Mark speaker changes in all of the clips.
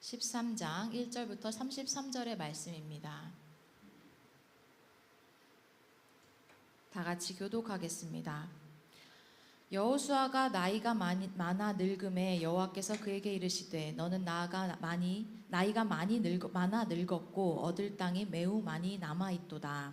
Speaker 1: 13장 1절부터 33절의 말씀입니다. 다 같이 교독하겠습니다. 여호수아가 나이가 많아 늙음에 여호와께서 그에게 이르시되 너는 나이가 많이 늙었고 얻을 땅이 매우 많이 남아 있도다.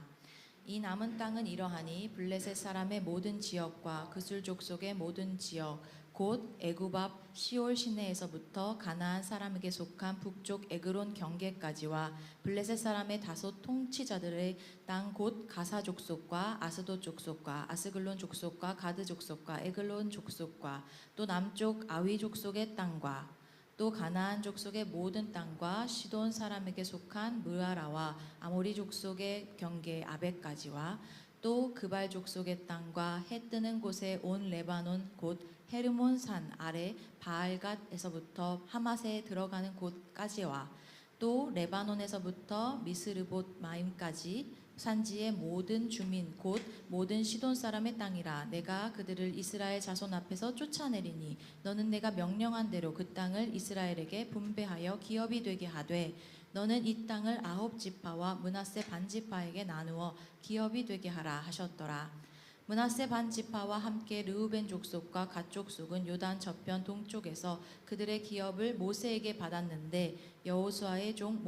Speaker 1: 이 남은 땅은 이러하니 블레셋 사람의 모든 지역과 그술 족속의 모든 지역 곧 애굽 앞 시올 시내에서부터 가나안 사람에게 속한 북쪽 에그론 경계까지와 블레셋 사람의 다섯 통치자들의 땅 곧 가사 족속과 아스돗 족속과 아스글론 족속과 가드 족속과 에글론 족속과 또 남쪽 아위 족속의 땅과 또 가나안 족속의 모든 땅과 시돈 사람에게 속한 무아라와 아모리 족속의 경계 아벡까지와 또 그발 족속의 땅과 해 뜨는 곳에 온 레바논 곧 헤르몬 산 아래 바알갓에서부터 하맛에 들어가는 곳까지와 또 레바논에서부터 미스르봇 마임까지 산지의 모든 주민 곧 모든 시돈 사람의 땅이라. 내가 그들을 이스라엘 자손 앞에서 쫓아내리니 너는 내가 명령한 대로 그 땅을 이스라엘에게 분배하여 기업이 되게 하되 너는 이 땅을 9지파와 므낫세 반지파에게 나누어 기업이 되게 하라 하셨더라. 므낫세 반지파와 함께 르우벤 족속과 갓 족속은 요단 저편 동쪽에서 그들의 기업을 모세에게 받았는데 여호와의 종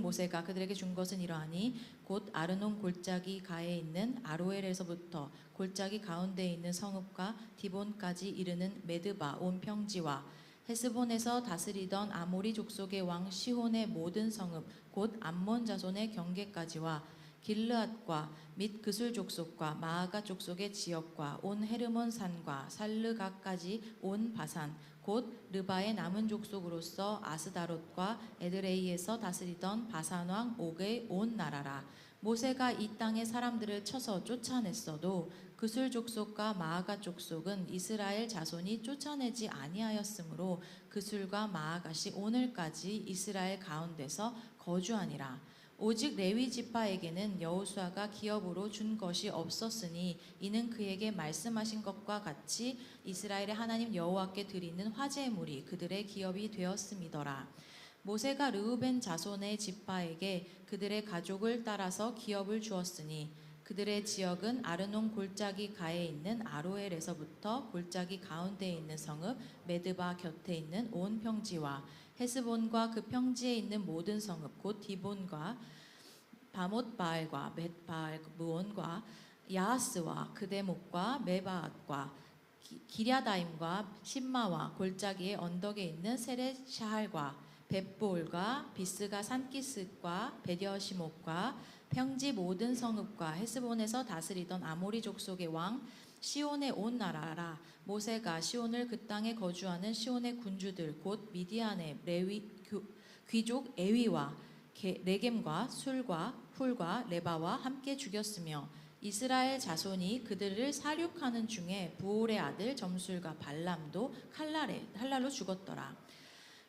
Speaker 1: 모세가 그들에게 준 것은 이러하니 곧 아르논 골짜기 가에 있는 아로엘에서부터 골짜기 가운데에 있는 성읍과 디본까지 이르는 메드바 온 평지와 헤스본에서 다스리던 아모리 족속의 왕 시혼의 모든 성읍 곧 암몬 자손의 경계까지와 길르앗과 및 그술 족속과 마아가 족속의 지역과 온 헤르몬 산과 살르가까지 온 바산 곧 르바의 남은 족속으로서 아스다롯과 에드레이에서 다스리던 바산 왕 옥의 온 나라라. 모세가 이 땅의 사람들을 쳐서 쫓아냈어도 그술 족속과 마아가 족속은 이스라엘 자손이 쫓아내지 아니하였으므로 그술과 마아가시 오늘까지 이스라엘 가운데서 거주하니라. 오직 레위 지파에게는 여호수아가 기업으로 준 것이 없었으니 이는 그에게 말씀하신 것과 같이 이스라엘의 하나님 여호와께 드리는 화제물이 그들의 기업이 되었음이더라. 모세가 르우벤 자손의 지파에게 그들의 가족을 따라서 기업을 주었으니 그들의 지역은 아르논 골짜기 가에 있는 아로엘에서부터 골짜기 가운데에 있는 성읍 메드바 곁에 있는 온 평지와 헤스본과 그 평지에 있는 모든 성읍 곧 디본과 바못바알과 벳바알 무온과 야하스와 그대목과 메바앗과 기랴다임과 신마와 골짜기의 언덕에 있는 세렛샤할과 벳볼과 비스가 산기슭과 베디어시목과 평지 모든 성읍과 헤스본에서 다스리던 아모리 족속의 왕 시온의 온 나라라. 모세가 시온을 그 땅에 거주하는 시온의 군주들 곧 미디안의 귀족 에위와 레겜과 술과 훌과 레바와 함께 죽였으며 이스라엘 자손이 그들을 사륙하는 중에 부올의 아들 점술과 발람도 칼날로 죽었더라.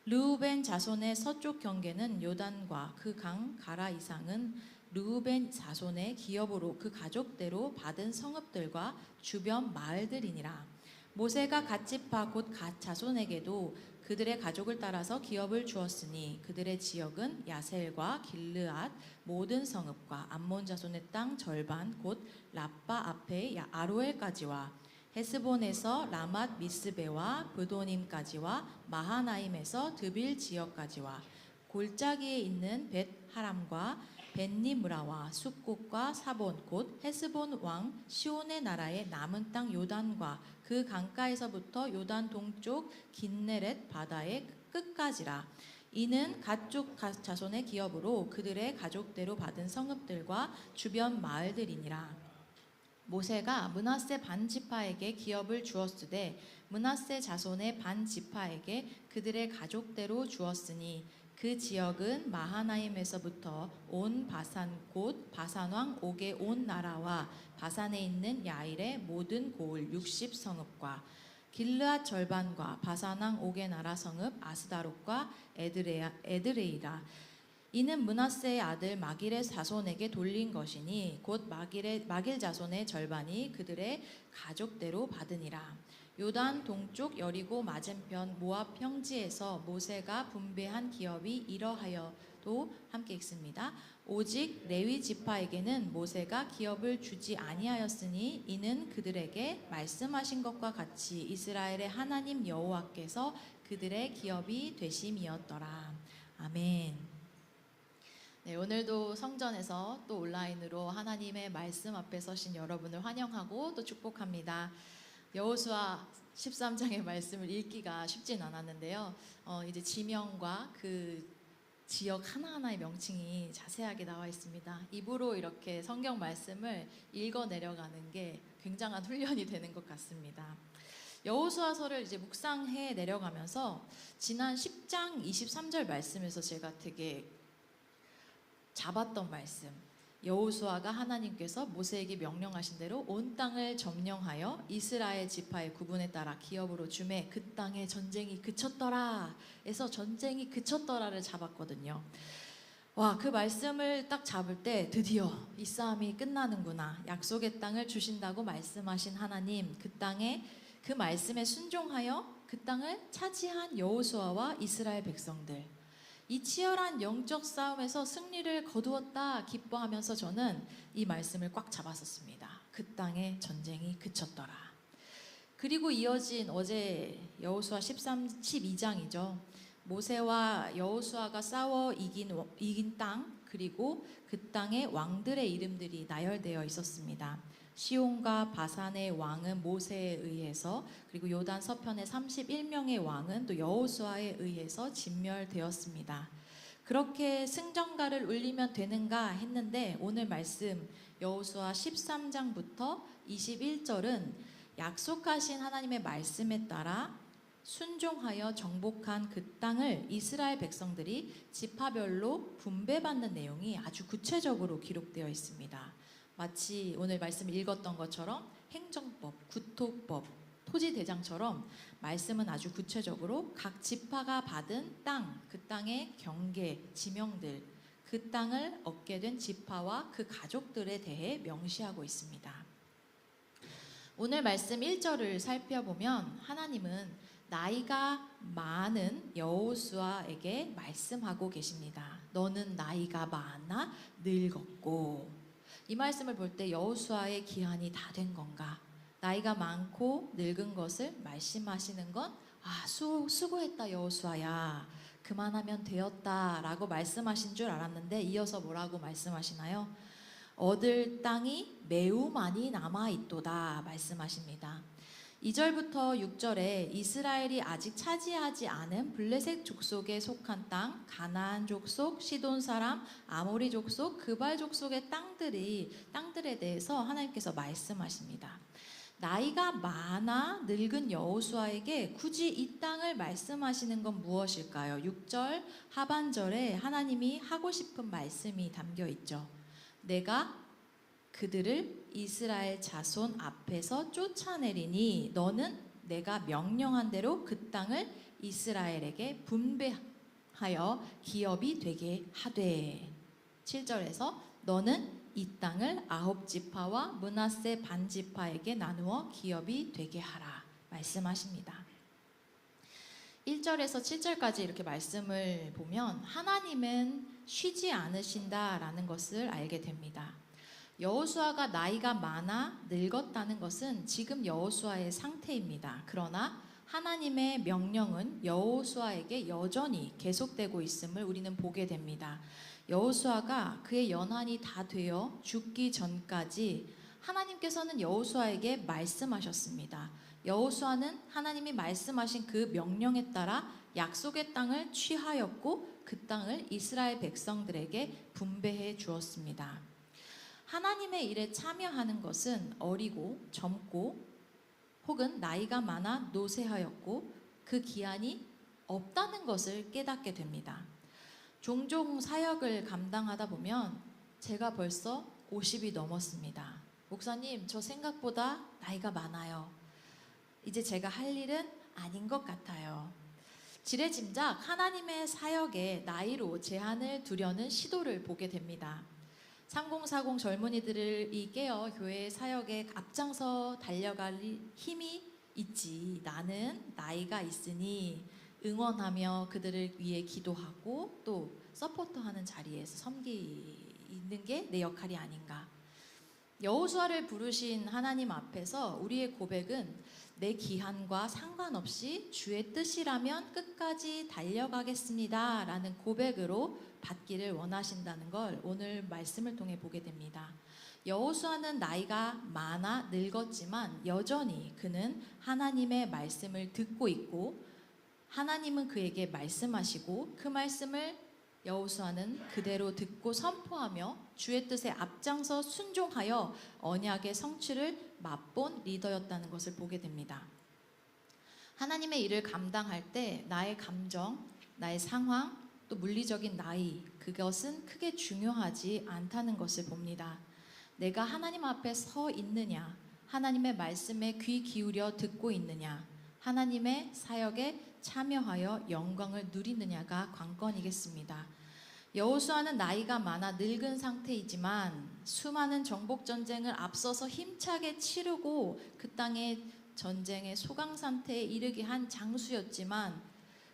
Speaker 1: 르우벤 자손의 서쪽 경계는 요단과 그 강 가라 이상은 르우벤 자손의 기업으로 그 가족대로 받은 성읍들과 주변 마을들이니라. 모세가 갓 지파 곧 갓 자손에게도 그들의 가족을 따라서 기업을 주었으니 그들의 지역은 야셀과 길르앗 모든 성읍과 암몬 자손의 땅 절반 곧 라빠 앞에 아로엘까지와 헤스본에서 라맛 미스베와 브도님까지와 마하나임에서 드빌 지역까지와 골짜기에 있는 벳 하람과 벳니므라와 숫곳과 사본 곧 헤스본 왕 시온의 나라의 남은 땅 요단과 그 강가에서부터 요단 동쪽 긴네렛 바다의 끝까지라. 이는 갓족 자손의 기업으로 그들의 가족대로 받은 성읍들과 주변 마을들이니라. 모세가 므낫세 반지파에게 기업을 주었으되 므낫세 자손의 반지파에게 그들의 가족대로 주었으니 그 지역은 마하나임에서부터 온 바산 곧 바산 왕 옥의 온 나라와 바산에 있는 야일의 모든 고을 60성읍과 길르앗 절반과 바산 왕 옥의 나라 성읍 아스다롯과 에드레이라. 이는 므낫세의 아들 마길의 자손에게 돌린 것이니 곧 마길 자손의 절반이 그들의 가족대로 받으니라. 요단 동쪽 여리고 맞은편 모압 평지에서 모세가 분배한 기업이 이러하여도 함께 읽습니다. 오직 레위 지파에게는 모세가 기업을 주지 아니하였으니 이는 그들에게 말씀하신 것과 같이 이스라엘의 하나님 여호와께서 그들의 기업이 되심이었더라. 아멘. 네, 오늘도 성전에서 또 온라인으로 하나님의 말씀 앞에 서신 여러분을 환영하고 또 축복합니다. 여호수아 13장의 말씀을 읽기가 쉽진 않았는데요. 이제 지명과 그 지역 하나하나의 명칭이 자세하게 나와 있습니다. 입으로 이렇게 성경 말씀을 읽어 내려가는 게 굉장한 훈련이 되는 것 같습니다. 여호수아서를 이제 묵상해 내려가면서 지난 10장 23절 말씀에서 제가 되게 잡았던 말씀, 여호수아가 하나님께서 모세에게 명령하신 대로 온 땅을 점령하여 이스라엘 지파의 구분에 따라 기업으로 주매 그 땅에 전쟁이 그쳤더라 에서 전쟁이 그쳤더라를 잡았거든요. 와, 그 말씀을 딱 잡을 때 드디어 이 싸움이 끝나는구나, 약속의 땅을 주신다고 말씀하신 하나님, 그 땅에 그 말씀에 순종하여 그 땅을 차지한 여호수아와 이스라엘 백성들, 이 치열한 영적 싸움에서 승리를 거두었다 기뻐하면서 저는 이 말씀을 꽉 잡았었습니다. 그 땅의 전쟁이 그쳤더라. 그리고 이어진 어제 여호수아 12장이죠. 모세와 여호수아가 싸워 이긴 땅, 그리고 그 땅의 왕들의 이름들이 나열되어 있었습니다. 시온과 바산의 왕은 모세에 의해서, 그리고 요단 서편의 31명의 왕은 또 여호수아에 의해서 진멸되었습니다. 그렇게 승전가를 울리면 되는가 했는데 오늘 말씀 여호수아 13장부터 21절은 약속하신 하나님의 말씀에 따라 순종하여 정복한 그 땅을 이스라엘 백성들이 지파별로 분배받는 내용이 아주 구체적으로 기록되어 있습니다. 마치 오늘 말씀 읽었던 것처럼 행정법, 구토법, 토지대장처럼 말씀은 아주 구체적으로 각 지파가 받은 땅, 그 땅의 경계, 지명들, 그 땅을 얻게 된 지파와 그 가족들에 대해 명시하고 있습니다. 오늘 말씀 1절을 살펴보면 하나님은 나이가 많은 여호수아에게 말씀하고 계십니다. 너는 나이가 많아 늙었고, 이 말씀을 볼 때 여호수아의 기한이 다 된 건가? 나이가 많고 늙은 것을 말씀하시는 건 수고했다 여호수아야, 그만하면 되었다 라고 말씀하신 줄 알았는데 이어서 뭐라고 말씀하시나요? 얻을 땅이 매우 많이 남아있도다 말씀하십니다. 2절부터 6절에 이스라엘이 아직 차지하지 않은 블레셋 족속에 속한 땅, 가나안 족속, 시돈 사람, 아모리 족속, 그발 족속의 땅들에 대해서 하나님께서 말씀하십니다. 나이가 많아 늙은 여호수아에게 굳이 이 땅을 말씀하시는 건 무엇일까요? 6절 하반절에 하나님이 하고 싶은 말씀이 담겨 있죠. 내가 그들을 이스라엘 자손 앞에서 쫓아내리니 너는 내가 명령한 대로 그 땅을 이스라엘에게 분배하여 기업이 되게 하되. 7절에서 너는 이 땅을 9지파와 므낫세 반지파에게 나누어 기업이 되게 하라 말씀하십니다. 1절에서 7절까지 이렇게 말씀을 보면 하나님은 쉬지 않으신다라는 것을 알게 됩니다. 여호수아가 나이가 많아 늙었다는 것은 지금 여호수아의 상태입니다. 그러나 하나님의 명령은 여호수아에게 여전히 계속되고 있음을 우리는 보게 됩니다. 여호수아가 그의 연한이 다 되어 죽기 전까지 하나님께서는 여호수아에게 말씀하셨습니다. 여호수아는 하나님이 말씀하신 그 명령에 따라 약속의 땅을 취하였고 그 땅을 이스라엘 백성들에게 분배해 주었습니다. 하나님의 일에 참여하는 것은 어리고 젊고 혹은 나이가 많아 노쇠하였고 그 기한이 없다는 것을 깨닫게 됩니다. 종종 사역을 감당하다 보면 제가 벌써 50이 넘었습니다. 목사님, 저 생각보다 나이가 많아요. 이제 제가 할 일은 아닌 것 같아요. 지레짐작 하나님의 사역에 나이로 제한을 두려는 시도를 보게 됩니다. 3040 젊은이들을 깨어 교회 사역에 앞장서 달려갈 힘이 있지. 나는 나이가 있으니 응원하며 그들을 위해 기도하고 또 서포터하는 자리에서 섬기는 게 내 역할이 아닌가. 여호수아를 부르신 하나님 앞에서 우리의 고백은 내 기한과 상관없이 주의 뜻이라면 끝까지 달려가겠습니다 라는 고백으로 받기를 원하신다는 걸 오늘 말씀을 통해 보게 됩니다. 여호수아는 나이가 많아 늙었지만 여전히 그는 하나님의 말씀을 듣고 있고 하나님은 그에게 말씀하시고 그 말씀을 여호수아는 그대로 듣고 선포하며 주의 뜻에 앞장서 순종하여 언약의 성취를 맛본 리더였다는 것을 보게 됩니다. 하나님의 일을 감당할 때 나의 감정, 나의 상황, 또 물리적인 나이, 그것은 크게 중요하지 않다는 것을 봅니다. 내가 하나님 앞에 서 있느냐, 하나님의 말씀에 귀 기울여 듣고 있느냐, 하나님의 사역에 참여하여 영광을 누리느냐가 관건이겠습니다. 여호수아는 나이가 많아 늙은 상태이지만 수많은 정복 전쟁을 앞서서 힘차게 치르고 그 땅의 전쟁의 소강 상태에 이르게 한 장수였지만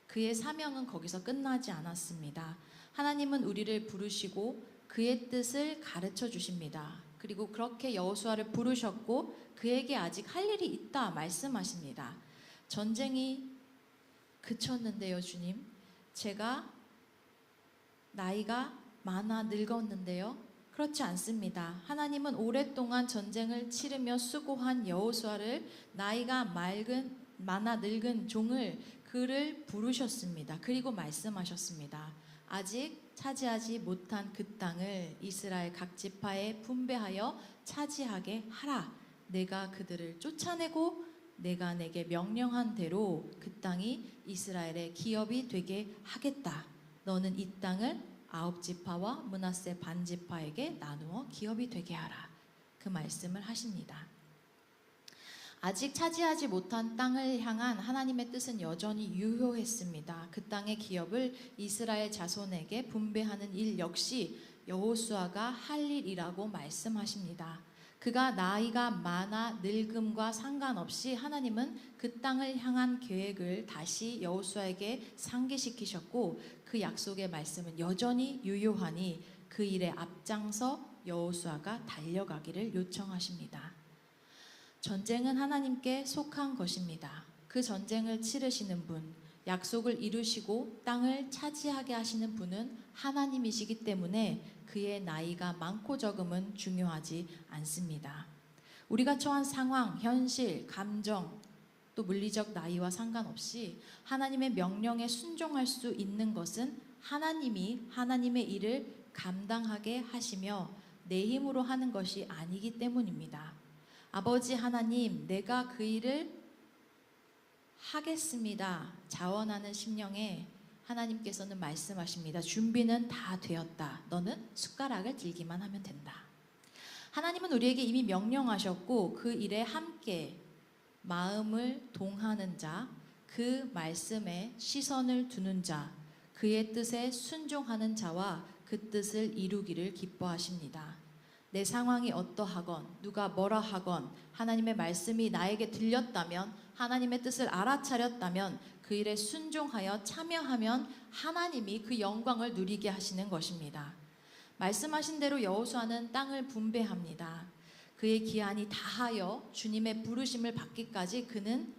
Speaker 1: 그의 사명은 거기서 끝나지 않았습니다. 하나님은 우리를 부르시고 그의 뜻을 가르쳐 주십니다. 그리고 그렇게 여호수아를 부르셨고 그에게 아직 할 일이 있다 말씀하십니다. 전쟁이 그쳤는데요, 주님. 제가 나이가 많아 늙었는데요. 그렇지 않습니다. 하나님은 오랫동안 전쟁을 치르며 수고한 여호수아를 나이가 많아 늙은 종을 그를 부르셨습니다. 그리고 말씀하셨습니다. 아직 차지하지 못한 그 땅을 이스라엘 각 지파에 분배하여 차지하게 하라. 내가 그들을 쫓아내고 내가 내게 명령한 대로 그 땅이 이스라엘의 기업이 되게 하겠다. 너는 이 땅을 9지파와 므낫세 반지파에게 나누어 기업이 되게 하라. 그 말씀을 하십니다. 아직 차지하지 못한 땅을 향한 하나님의 뜻은 여전히 유효했습니다. 그 땅의 기업을 이스라엘 자손에게 분배하는 일 역시 여호수아가 할 일이라고 말씀하십니다. 그가 나이가 많아 늙음과 상관없이 하나님은 그 땅을 향한 계획을 다시 여호수아에게 상기시키셨고 그 약속의 말씀은 여전히 유효하니 그 일에 앞장서 여호수아가 달려가기를 요청하십니다. 전쟁은 하나님께 속한 것입니다. 그 전쟁을 치르시는 분, 약속을 이루시고 땅을 차지하게 하시는 분은 하나님이시기 때문에 그의 나이가 많고 적음은 중요하지 않습니다. 우리가 처한 상황, 현실, 감정, 또 물리적 나이와 상관없이 하나님의 명령에 순종할 수 있는 것은 하나님이 하나님의 일을 감당하게 하시며 내 힘으로 하는 것이 아니기 때문입니다. 아버지 하나님, 내가 그 일을 하겠습니다. 자원하는 심령에 하나님께서는 말씀하십니다. 준비는 다 되었다. 너는 숟가락을 들기만 하면 된다. 하나님은 우리에게 이미 명령하셨고 그 일에 함께 마음을 동하는 자, 그 말씀에 시선을 두는 자, 그의 뜻에 순종하는 자와 그 뜻을 이루기를 기뻐하십니다. 내 상황이 어떠하건 누가 뭐라 하건 하나님의 말씀이 나에게 들렸다면 하나님의 뜻을 알아차렸다면 그 일에 순종하여 참여하면 하나님이 그 영광을 누리게 하시는 것입니다. 말씀하신 대로 여호수아는 땅을 분배합니다. 그의 기한이 다하여 주님의 부르심을 받기까지 그는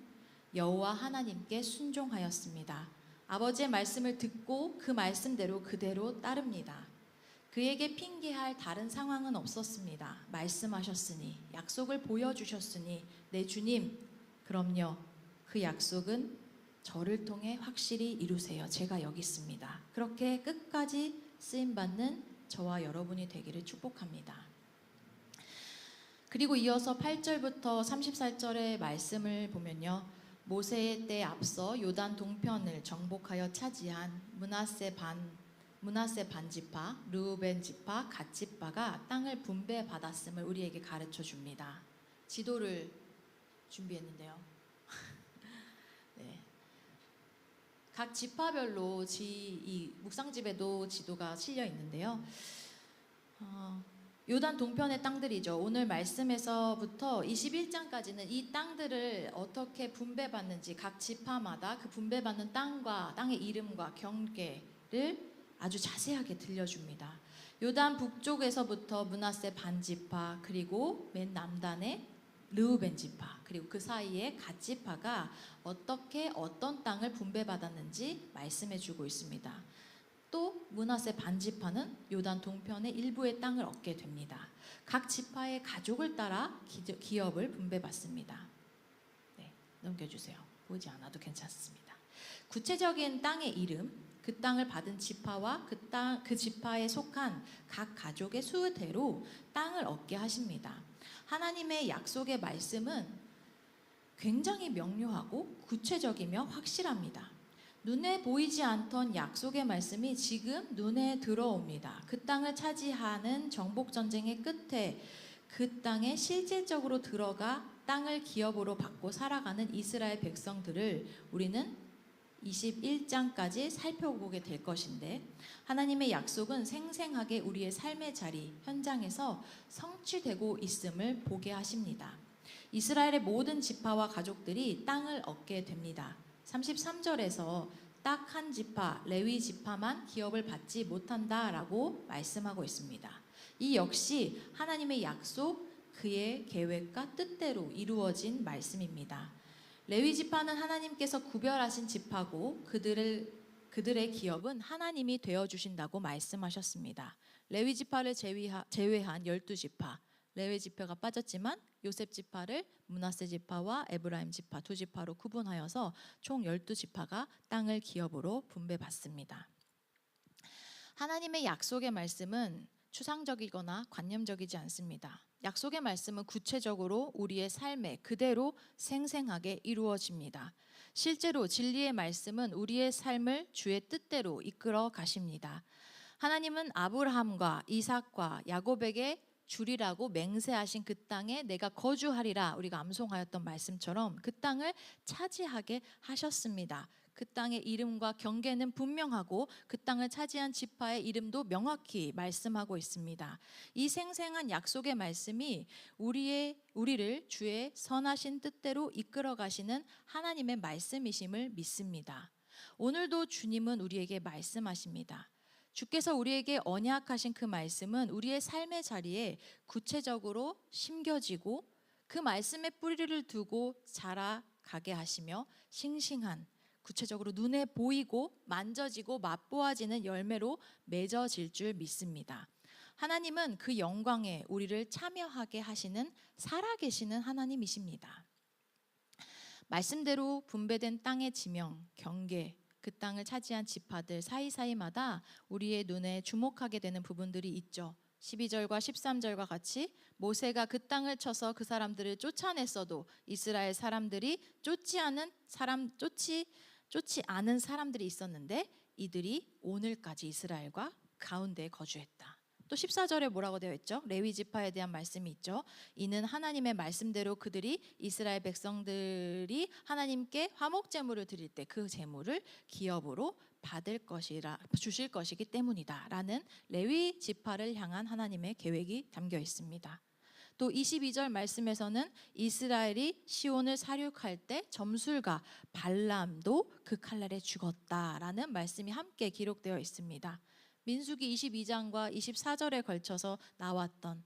Speaker 1: 여호와 하나님께 순종하였습니다. 아버지의 말씀을 듣고 그 말씀대로 그대로 따릅니다. 그에게 핑계할 다른 상황은 없었습니다. 말씀하셨으니, 약속을 보여주셨으니, 내 주님, 그럼요. 그 약속은 저를 통해 확실히 이루세요. 제가 여기 있습니다. 그렇게 끝까지 쓰임받는 저와 여러분이 되기를 축복합니다. 그리고 이어서 8절부터 34절의 말씀을 보면요. 모세의 때 앞서 요단 동편을 정복하여 차지한 므낫세 반지파, 르우벤 지파, 갓 지파가 땅을 분배받았음을 우리에게 가르쳐 줍니다. 지도를 준비했는데요. 네. 각 지파별로 이 묵상집에도 지도가 실려 있는데요. 요단 동편의 땅들이죠. 오늘 말씀에서부터 21장까지는 이 땅들을 어떻게 분배받는지 각 지파마다 그 분배받는 땅과 땅의 이름과 경계를 아주 자세하게 들려줍니다. 요단 북쪽에서부터 므낫세 반지파, 그리고 맨 남단의 르우벤 지파, 그리고 그 사이에 갓 지파가 어떻게 어떤 땅을 분배받았는지 말씀해주고 있습니다. 또 므낫세 반지파는 요단 동편의 일부의 땅을 얻게 됩니다. 각 지파의 가족을 따라 기업을 분배받습니다. 네, 넘겨주세요. 보지 않아도 괜찮습니다. 구체적인 땅의 이름, 그 땅을 받은 지파와 그 지파에 속한 각 가족의 수대로 땅을 얻게 하십니다. 하나님의 약속의 말씀은 굉장히 명료하고 구체적이며 확실합니다. 눈에 보이지 않던 약속의 말씀이 지금 눈에 들어옵니다. 그 땅을 차지하는 정복전쟁의 끝에 그 땅에 실질적으로 들어가 땅을 기업으로 받고 살아가는 이스라엘 백성들을 우리는 21장까지 살펴보게 될 것인데, 하나님의 약속은 생생하게 우리의 삶의 자리, 현장에서 성취되고 있음을 보게 하십니다. 이스라엘의 모든 지파와 가족들이 땅을 얻게 됩니다. 33절에서 딱 한 지파, 레위 지파만 기업을 받지 못한다라고 말씀하고 있습니다. 이 역시 하나님의 약속, 그의 계획과 뜻대로 이루어진 말씀입니다. 레위 지파는 하나님께서 구별하신 지파고 그들의 기업은 하나님이 되어주신다고 말씀하셨습니다. 레위 지파를 제외한 12지파, 레위 지파가 빠졌지만 요셉 지파를 므낫세 지파와 에브라임 지파 두 지파로 구분하여서 총 12지파가 땅을 기업으로 분배받습니다. 하나님의 약속의 말씀은 추상적이거나 관념적이지 않습니다. 약속의 말씀은 구체적으로 우리의 삶에 그대로 생생하게 이루어집니다. 실제로 진리의 말씀은 우리의 삶을 주의 뜻대로 이끌어 가십니다. 하나님은 아브라함과 이삭과 야곱에게 주리라고 맹세하신 그 땅에 내가 거주하리라, 우리가 암송하였던 말씀처럼 그 땅을 차지하게 하셨습니다. 그 땅의 이름과 경계는 분명하고 그 땅을 차지한 지파의 이름도 명확히 말씀하고 있습니다. 이 생생한 약속의 말씀이 우리를 주의 선하신 뜻대로 이끌어 가시는 하나님의 말씀이심을 믿습니다. 오늘도 주님은 우리에게 말씀하십니다. 주께서 우리에게 언약하신 그 말씀은 우리의 삶의 자리에 구체적으로 심겨지고 그 말씀의 뿌리를 두고 자라가게 하시며 싱싱한, 구체적으로 눈에 보이고 만져지고 맛보아지는 열매로 맺어질 줄 믿습니다. 하나님은 그 영광에 우리를 참여하게 하시는 살아계시는 하나님이십니다. 말씀대로 분배된 땅의 지명, 경계, 그 땅을 차지한 지파들 사이사이마다 우리의 눈에 주목하게 되는 부분들이 있죠. 12절과 13절과 같이 모세가 그 땅을 쳐서 그 사람들을 쫓아냈어도 이스라엘 사람들이 쫓지 않은 사람들이 있었는데 이들이 오늘까지 이스라엘과 가운데 거주했다. 또 14절에 뭐라고 되어 있죠? 레위 지파에 대한 말씀이 있죠. 이는 하나님의 말씀대로 그들이 이스라엘 백성들이 하나님께 화목 제물을 드릴 때 그 제물을 기업으로 주실 것이기 때문이다 라는 레위 지파를 향한 하나님의 계획이 담겨 있습니다. 또 22절 말씀에서는 이스라엘이 시온을 사륙할 때 점술가 발람도 그 칼날에 죽었다라는 말씀이 함께 기록되어 있습니다. 민수기 22장과 24절에 걸쳐서 나왔던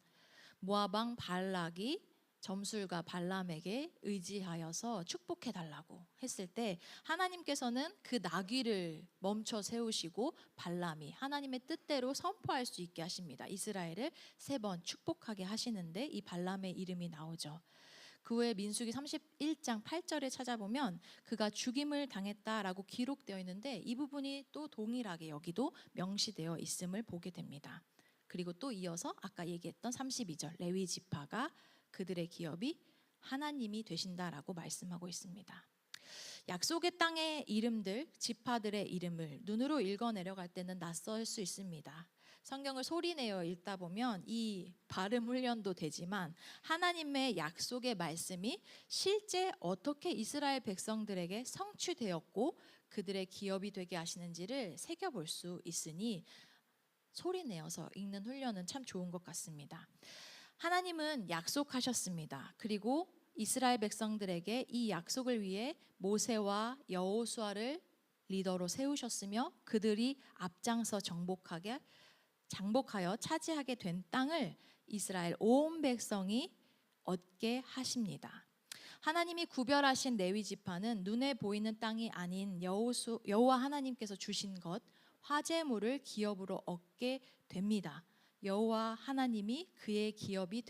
Speaker 1: 모압 왕 발락이 점술가 발람에게 의지하여서 축복해달라고 했을 때 하나님께서는 그 나귀를 멈춰 세우시고 발람이 하나님의 뜻대로 선포할 수 있게 하십니다. 이스라엘을 3번 축복하게 하시는데 이 발람의 이름이 나오죠. 그 후에 민수기 31장 8절에 찾아보면 그가 죽임을 당했다라고 기록되어 있는데 이 부분이 또 동일하게 여기도 명시되어 있음을 보게 됩니다. 그리고 또 이어서 아까 얘기했던 32절 레위 지파가 그들의 기업이 하나님이 되신다라고 말씀하고 있습니다. 약속의 땅의 이름들, 지파들의 이름을 눈으로 읽어 내려갈 때는 낯설 수 있습니다. 성경을 소리내어 읽다 보면 이 발음 훈련도 되지만 하나님의 약속의 말씀이 실제 어떻게 이스라엘 백성들에게 성취되었고 그들의 기업이 되게 하시는지를 새겨볼 수 있으니 소리 내어서 읽는 훈련은 참 좋은 것 같습니다. 하나님은 약속하셨습니다. 그리고 이스라엘 백성들에게 이 약속을 위해 모세와 여호수아를 리더로 세우셨으며 그들이 앞장서 장복하여 차지하게 된 땅을 이스라엘 온 백성이 얻게 하십니다. 하나님이 구별하신 레위 지파는 눈에 보이는 땅이 아닌 여호와 하나님께서 주신 것 화제물을 기업으로 얻게 됩니다. 여호와 하나님이 그의 기업이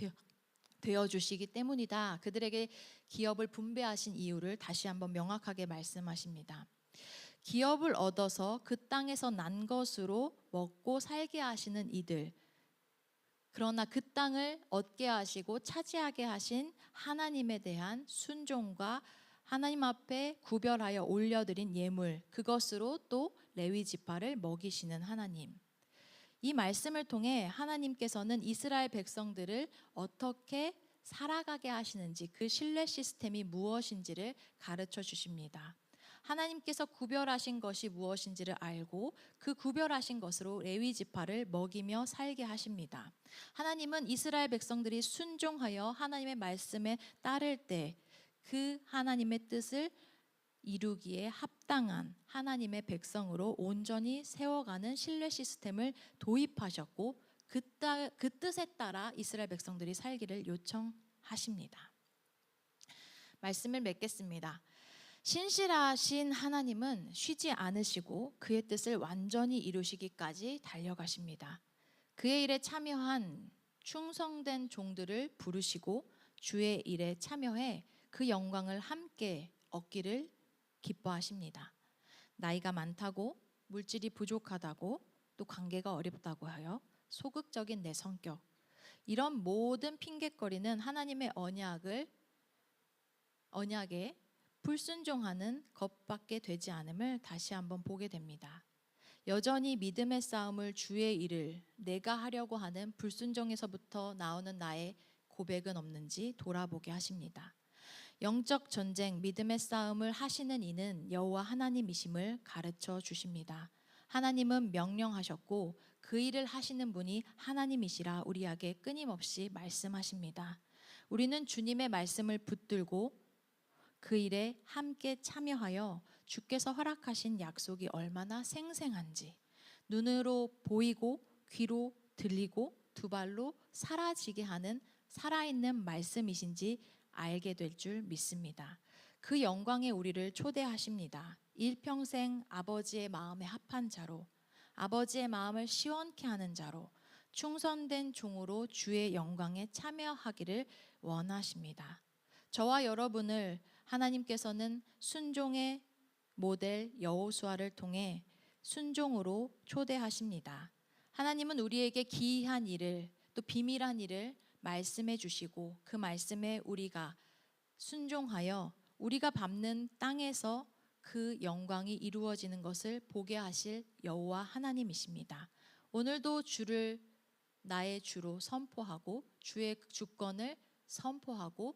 Speaker 1: 되어 주시기 때문이다. 그들에게 기업을 분배하신 이유를 다시 한번 명확하게 말씀하십니다. 기업을 얻어서 그 땅에서 난 것으로 먹고 살게 하시는 이들, 그러나 그 땅을 얻게 하시고 차지하게 하신 하나님에 대한 순종과 하나님 앞에 구별하여 올려드린 예물, 그것으로 또 레위 지파를 먹이시는 하나님. 이 말씀을 통해 하나님께서는 이스라엘 백성들을 어떻게 살아가게 하시는지, 그 신뢰 시스템이 무엇인지를 가르쳐 주십니다. 하나님께서 구별하신 것이 무엇인지를 알고 그 구별하신 것으로 레위 지파를 먹이며 살게 하십니다. 하나님은 이스라엘 백성들이 순종하여 하나님의 말씀에 따를 때 그 하나님의 뜻을 이루기에 합당한 하나님의 백성으로 온전히 세워가는 신뢰 시스템을 도입하셨고 그 뜻에 따라 이스라엘 백성들이 살기를 요청하십니다. 말씀을 맺겠습니다. 신실하신 하나님은 쉬지 않으시고 그의 뜻을 완전히 이루시기까지 달려가십니다. 그의 일에 참여한 충성된 종들을 부르시고 주의 일에 참여해 그 영광을 함께 얻기를 기뻐하십니다. 나이가 많다고, 물질이 부족하다고, 또 관계가 어렵다고 하여 소극적인 내 성격, 이런 모든 핑곗거리는 하나님의 언약에 불순종하는 것밖에 되지 않음을 다시 한번 보게 됩니다. 여전히 믿음의 싸움을 주의 일을 내가 하려고 하는 불순종에서부터 나오는 나의 고백은 없는지 돌아보게 하십니다. 영적 전쟁, 믿음의 싸움을 하시는 이는 여호와 하나님이심을 가르쳐 주십니다. 하나님은 명령하셨고 그 일을 하시는 분이 하나님이시라 우리에게 끊임없이 말씀하십니다. 우리는 주님의 말씀을 붙들고 그 일에 함께 참여하여 주께서 허락하신 약속이 얼마나 생생한지, 눈으로 보이고 귀로 들리고 두 발로 사라지게 하는 살아있는 말씀이신지 알게 될 줄 믿습니다. 그 영광에 우리를 초대하십니다. 일평생 아버지의 마음에 합한 자로, 아버지의 마음을 시원케 하는 자로, 충성된 종으로 주의 영광에 참여하기를 원하십니다. 저와 여러분을 하나님께서는 순종의 모델 여호수아를 통해 순종으로 초대하십니다. 하나님은 우리에게 기이한 일을, 또 비밀한 일을 말씀해 주시고 그 말씀에 우리가 순종하여 우리가 밟는 땅에서 그 영광이 이루어지는 것을 보게 하실 여호와 하나님이십니다. 오늘도 주를 나의 주로 선포하고 주의 주권을 선포하고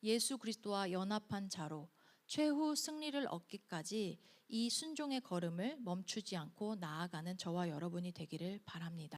Speaker 1: 예수 그리스도와 연합한 자로 최후 승리를 얻기까지 이 순종의 걸음을 멈추지 않고 나아가는 저와 여러분이 되기를 바랍니다.